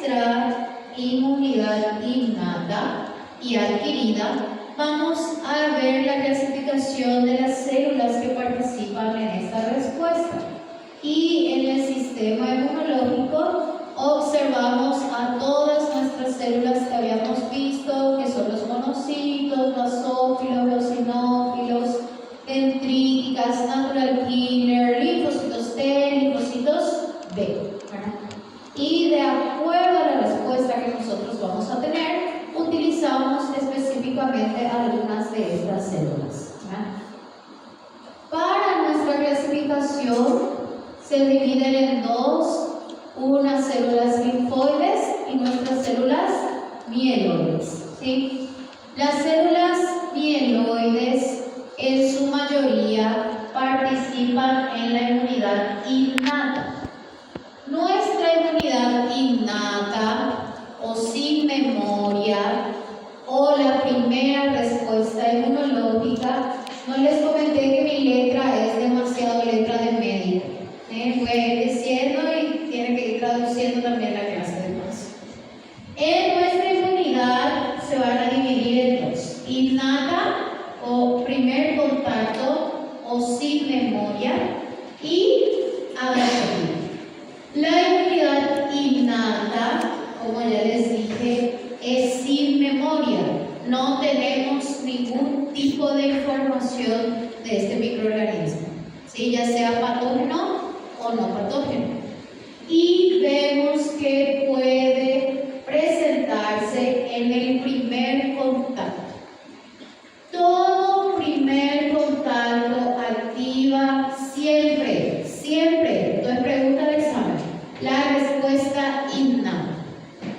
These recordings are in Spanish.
nuestra inmunidad innata y adquirida, vamos a ver la clasificación de las células que participan en esta respuesta. Y en el sistema inmunológico observamos a todas nuestras células que habíamos visto, que son los monocitos, basófilos, eosinófilos, dendríticas, natural killer, linfocitos T, linfocitos B. Y de acuerdo a la respuesta que nosotros vamos a tener, utilizamos específicamente algunas de estas células. Para nuestra clasificación se dividen en dos, unas células linfoides y nuestras células mieloides. ¿Sí? Las células mieloides en su mayoría participan en la inmunidad innata. Nuestra inmunidad innata o sin memoria o la primera respuesta inmunológica, no les comenté que mi letra es demasiado letra de médico. Fue diciendo y tiene que ir traduciendo también la clase de paso. En nuestra inmunidad se van a dividir en dos: innata o primer contacto o sin memoria y adaptativa. La inmunidad innata, como ya les dije, es sin memoria. No tenemos ningún tipo de información de este microorganismo, ¿sí? Ya sea patógeno o no patógeno. Y vemos que puede presentarse en el primer contacto. Todo primer contacto activa siempre, siempre. Entonces pregunta del examen, la respuesta innata.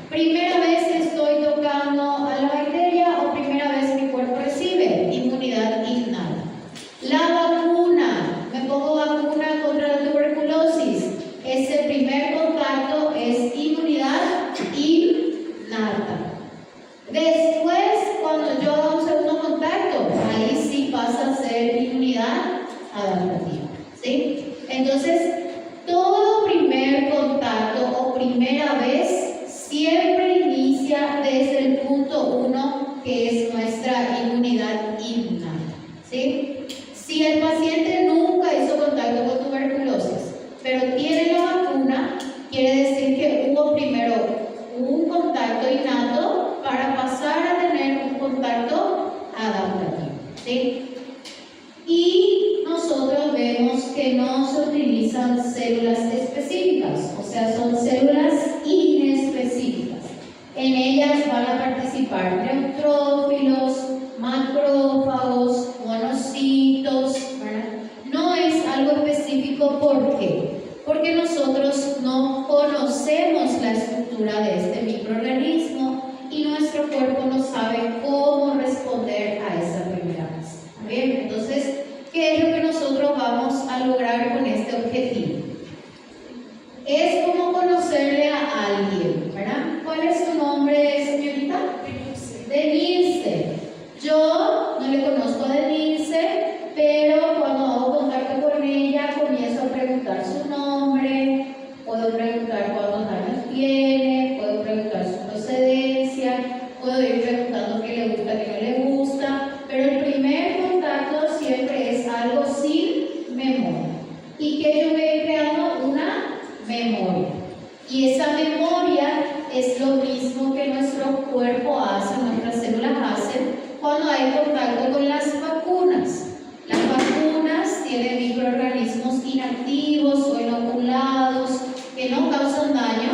Primera vez estoy tocando a la bacteria o primera vez mi cuerpo recibe inmunidad innata. La vacuna, me pongo vacuna contra la tuberculosis. Ese primer contacto es inmunidad innata. Después, cuando yo hago un segundo contacto, ahí sí pasa a ser inmunidad adaptativa. ¿Sí? Entonces, todo primer contacto o primera vez siempre inicia desde el punto 1, que es nuestra inmunidad innata. ¿Sí? Si el paciente nunca hizo contacto con tuberculosis, pero tiene la vacuna, quiere decir que hubo primero un contacto innato para pasar a tener un contacto adaptativo. ¿Sí? Y nosotros vemos que no se utilizan células específicas, o sea, son células inespecíficas. En ellas van a participar neutrófilos, macrófagos, monocitos, ¿verdad? No es algo específico. ¿Por qué? Porque nosotros no conocemos la estructura de este microorganismo y nuestro cuerpo no sabe cómo responder a esa primera vez. ¿Bien? Entonces, ¿qué es lo que nosotros vamos a lograr con este objetivo? Es como conocerle a alguien, ¿verdad? ¿Cuál es tu nombre, señorita? Denise. Yo no le conozco a Denise, pero cuando hago contacto con ella, comienzo a preguntar su nombre, puedo preguntar cuántos años tiene, puedo preguntar su procedencia, puedo ir preguntando qué le gusta, qué no le gusta, pero el primer contacto siempre es algo sin memoria. ¿Y que yo voy creando? Una memoria. Y esa memoria es lo mismo que nuestro cuerpo hace, nuestras células hacen cuando hay contacto con las vacunas. Las vacunas tienen microorganismos inactivos o inoculados que no causan daño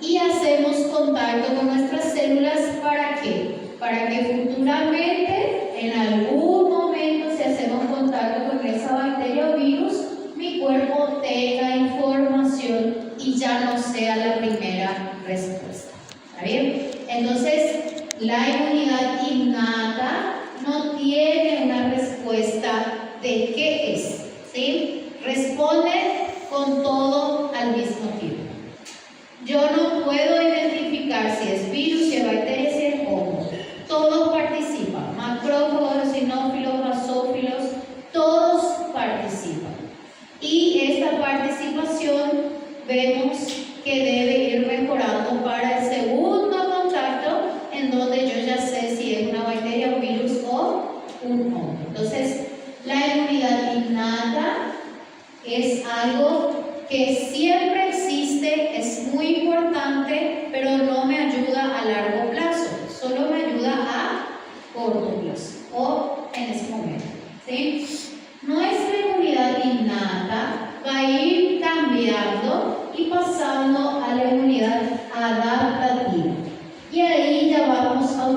y hacemos contacto con nuestras células. ¿Para qué? Para que futuramente, en algún momento, si hacemos contacto con esa bacteria o virus, mi cuerpo tenga información y ya no sea la primera respuesta. ¿Está bien? Entonces, la inmunidad innata no tiene una respuesta de qué es, ¿sí? Responde con todo al mismo tiempo. Yo no puedo identificar si es virus, si es bacteria, si es hongo. Todos participan, macrófagos, eosinófilos, basófilos, todos participan. Y esta participación vemos que debe ir mejorando para el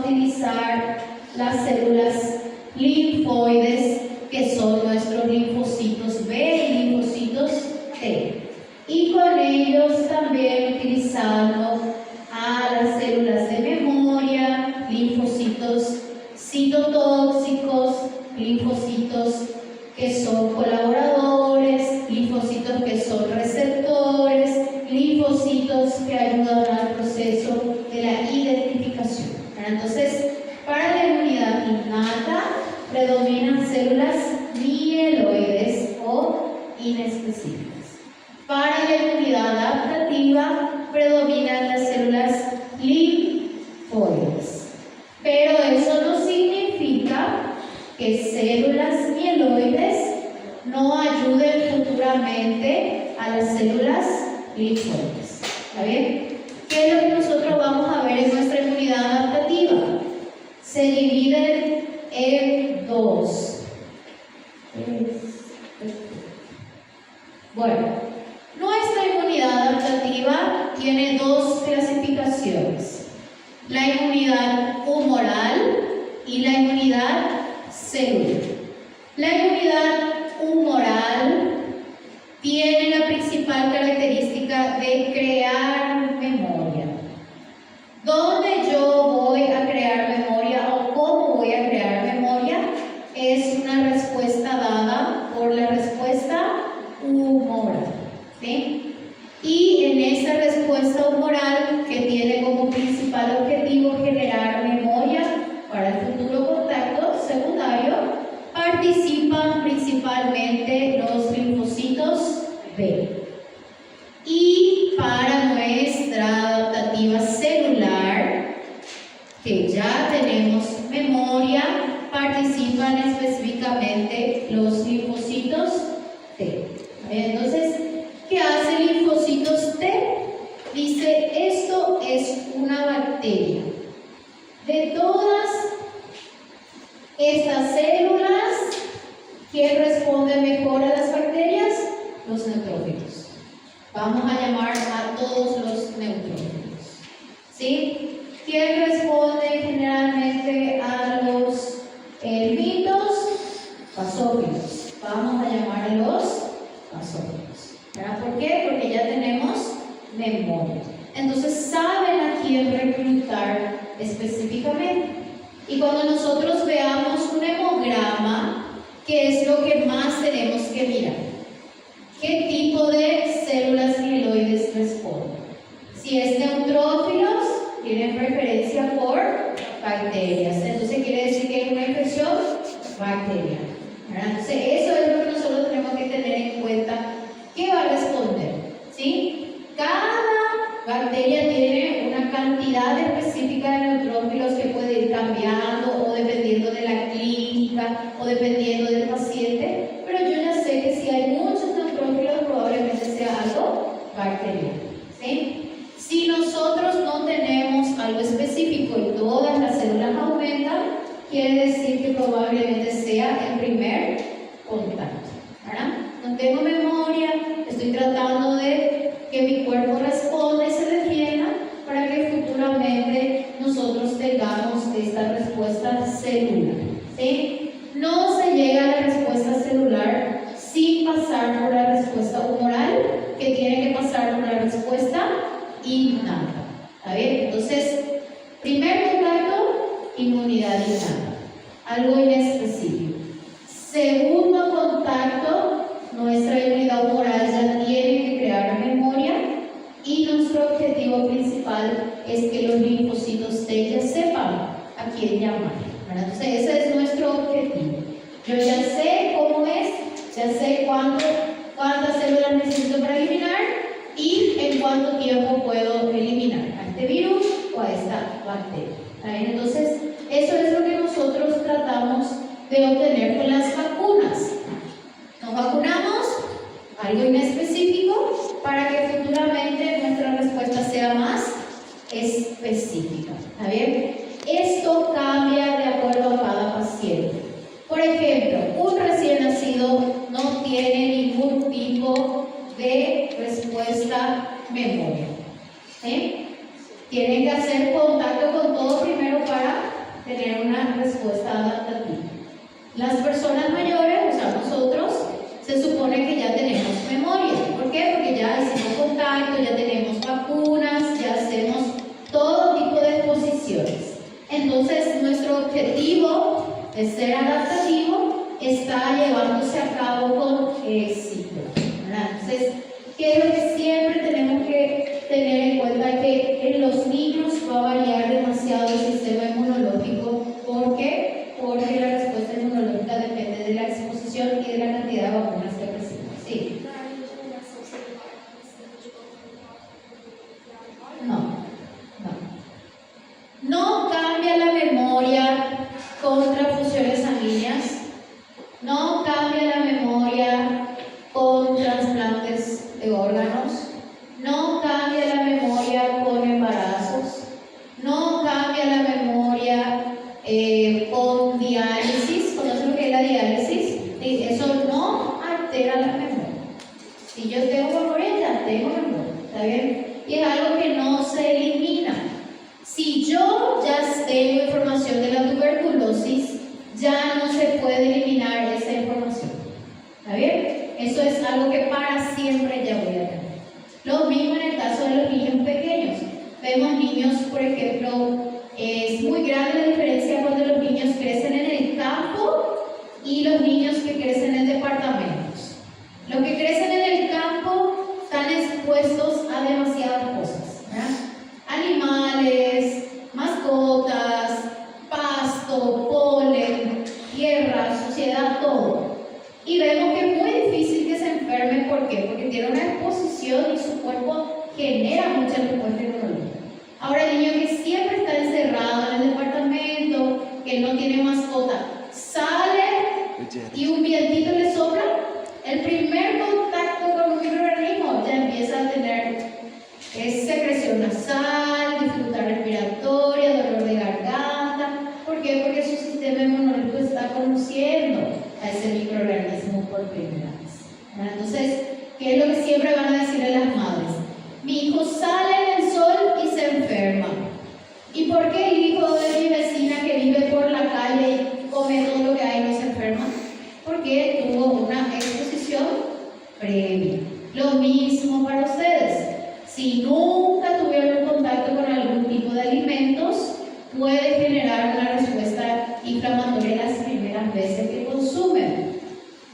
utilizar las células linfoides, que son nuestros linfocitos B y linfocitos T. Y con ellos también utilizando a las células de memoria, linfocitos citotóxicos, linfocitos que son colaboradores, linfocitos que son receptores, linfocitos que ayudan al proceso de la identificación. Entonces, para la inmunidad innata predominan células mieloides o inespecíficas. Para la inmunidad adaptativa predominan las células linfoides. Pero eso no significa que células mieloides no ayuden futuramente a las células linfoides. ¿Está bien? ¿Qué es lo que nosotros vamos a ver en nuestra inmunidad adaptativa? Se dividen en dos. Bueno, nuestra inmunidad adaptativa tiene dos clasificaciones: la inmunidad humoral y la inmunidad celular. La inmunidad humoral tiene la principal característica de crear memoria. ¿Dónde yo voy a crear memoria o cómo voy a crear memoria? Es una respuesta dada por la respuesta humoral. ¿Sí? Y en esa respuesta humoral, que tiene como principal objetivo generar memoria para el futuro contacto secundario, participan principalmente los linfocitos B. Y para nuestra adaptativa celular, que ya tenemos memoria, participan específicamente los linfocitos T. Entonces, ¿qué hace linfocitos T? Dice, esto es una bacteria. De todas estas células, ¿quién responde mejor a las bacterias? Los neutrófilos. Vamos a llamar a todos los neutrófilos. ¿Sí? ¿Quién responde generalmente a los mitos? Basófilos. Vamos a llamar a los basófilos. ¿Verdad? ¿Por qué? Porque ya tenemos memoria. Entonces saben a quién reclutar específicamente. Y cuando nosotros veamos un hemograma, ¿qué es lo que más tenemos que mirar? ¿Qué tipo de células mieloides responden? Si es neutrófilos, tienen preferencia por bacterias. Entonces quiere decir que hay una infección bacteriana. Entonces eso es lo que nosotros tenemos que tener en cuenta. ¿Qué va a responder? ¿Sí? Cada bacteria tiene una cantidad específica de neutrófilos que puede ir cambiando o dependiendo de la clínica o dependiendo del paciente, pero yo ya sé que si hay muchos neutrófilos probablemente sea algo bacteriano. ¿Sí? Si nosotros no tenemos algo específico y todas las células aumentan, quiere decir que probablemente sea el primer contacto. ¿Verdad? No tengo memoria, estoy tratando de que mi cuerpo responda y se defienda para que futuramente nosotros tengamos esta respuesta celular. ¿Sí? No se llega a la respuesta celular sin pasar por la respuesta humoral, que tiene que pasar por la respuesta innata. ¿Está bien? Entonces, primer contacto, inmunidad innata, algo inespecífico. Segundo contacto, nuestra inmunidad humoral ya tiene que crear memoria y nuestro objetivo principal es que los linfocitos T ya sepan a quién llamar. Entonces, ese es nuestro objetivo. Yo ya sé cómo es, ya sé cuántas células necesito para eliminar y en cuánto tiempo puedo eliminar a este virus o a esta bacteria. Entonces, eso es lo que nosotros tratamos de obtener con las vacunas. Nos vacunamos, algo inespecífico, para que futuramente nuestra respuesta sea más específica. ¿Está bien? Esto cambia de acuerdo a cada paciente. Por ejemplo, un recién nacido no tiene ningún tipo de respuesta memoria. ¿Sí? Tienen que hacer contacto con todo primero para tener una respuesta adaptativa. Las personas mayores, o sea, nosotros, se supone que ya tenemos memoria. ¿Por qué? Porque ya hicimos contacto, ya tenemos vacunas, ya hacemos todo tipo de exposiciones. Entonces, nuestro objetivo de ser adaptativo está llevándose a cabo con éxito, ¿verdad? Entonces, ¿qué es lo que siempre tenemos que tener en cuenta? Que en los niños va a variar demasiado el sistema inmunológico. ¿Por qué? Porque la respuesta inmunológica depende de la exposición y de la cantidad de vacunas que reciben. ¿Sí? No cambia la memoria con transfusiones sanguíneas, no cambia la memoria con trasplantes de órganos, no cambia la memoria con embarazos, no cambia la memoria con diálisis. ¿Conocen lo que es la diálisis? Eso no altera la memoria. Si yo tengo memoria, ya tengo memoria, ¿está bien? Y es algo que no se elimina. Si yo ya tengo información de la tuberculosis, ya no se puede eliminar esa información. ¿Está bien? Eso es algo que para siempre ya voy a tener. Lo mismo en el caso de los niños pequeños. Vemos niños, por ejemplo, es muy grande la diferencia cuando los niños crecen en el campo y los niños que crecen en departamentos. Los que crecen en el campo están expuestos a demasiadas cosas, ¿verdad? Animales, mascotas, pasto, polen, tierra, suciedad, todo. Y vemos que es muy difícil que se enfermen. ¿Por qué? Porque tiene una exposición y su cuerpo genera mucha respuesta inmunológica. Ahora, el niño que siempre está encerrado en el departamento, que no tiene mascota, sale y un vientito le sopla, el primer contacto con un microorganismo ya empieza a tener secreción nasal, dificultad respiratoria, dolor de garganta. ¿Por qué? Porque su sistema inmunológico está conociendo a ese microorganismo por primera vez. Entonces, ¿qué es lo que siempre van a decir a las madres? Mi hijo sale en el sol y se enferma. ¿Y por qué el hijo de mi vecina que vive por la calle y come todo lo que hay no se enferma? Porque tuvo una exposición previa. Lo mismo para ustedes. Si nunca tuvieron contacto con algún tipo de alimentos, puede generar una respuesta inflamatoria las primeras veces que consumen.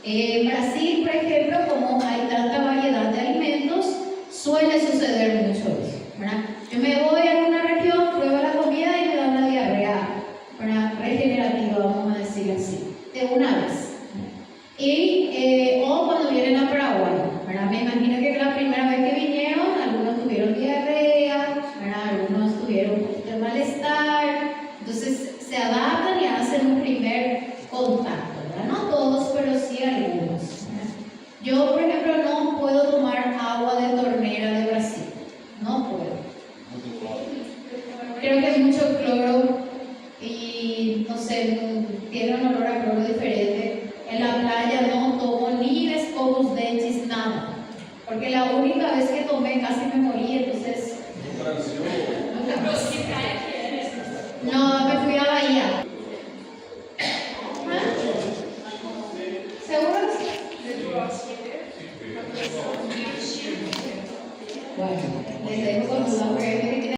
En Brasil, por ejemplo, como hay tanta variedad de alimentos, suele suceder mucho eso, ¿verdad? Yo me voy a una región, pruebo la comida y me da una diarrea, ¿verdad? Regenerativa, vamos a decir así, de una vez. O cuando vienen a Paraguay, ¿verdad? Me imagino que la primera vez que vinieron, algunos tuvieron diarrea, ¿verdad? Algunos tuvieron un poquito de malestar. Entonces se adaptan y hacen un primer contacto, ¿verdad? No todos, pero sí algunos, ¿verdad? Yo, por ejemplo, no puedo tomar agua de tornera de Brasil. No puedo. Creo que hay mucho cloro y, no sé, tiene un olor a cloro diferente. En la playa no tomo ni Vescobus dentis, nada. Porque la única vez que tomé casi me morí, entonces... No, me fui a Bahía. ¿Seguro que sí? Bueno, les dejo con duda porque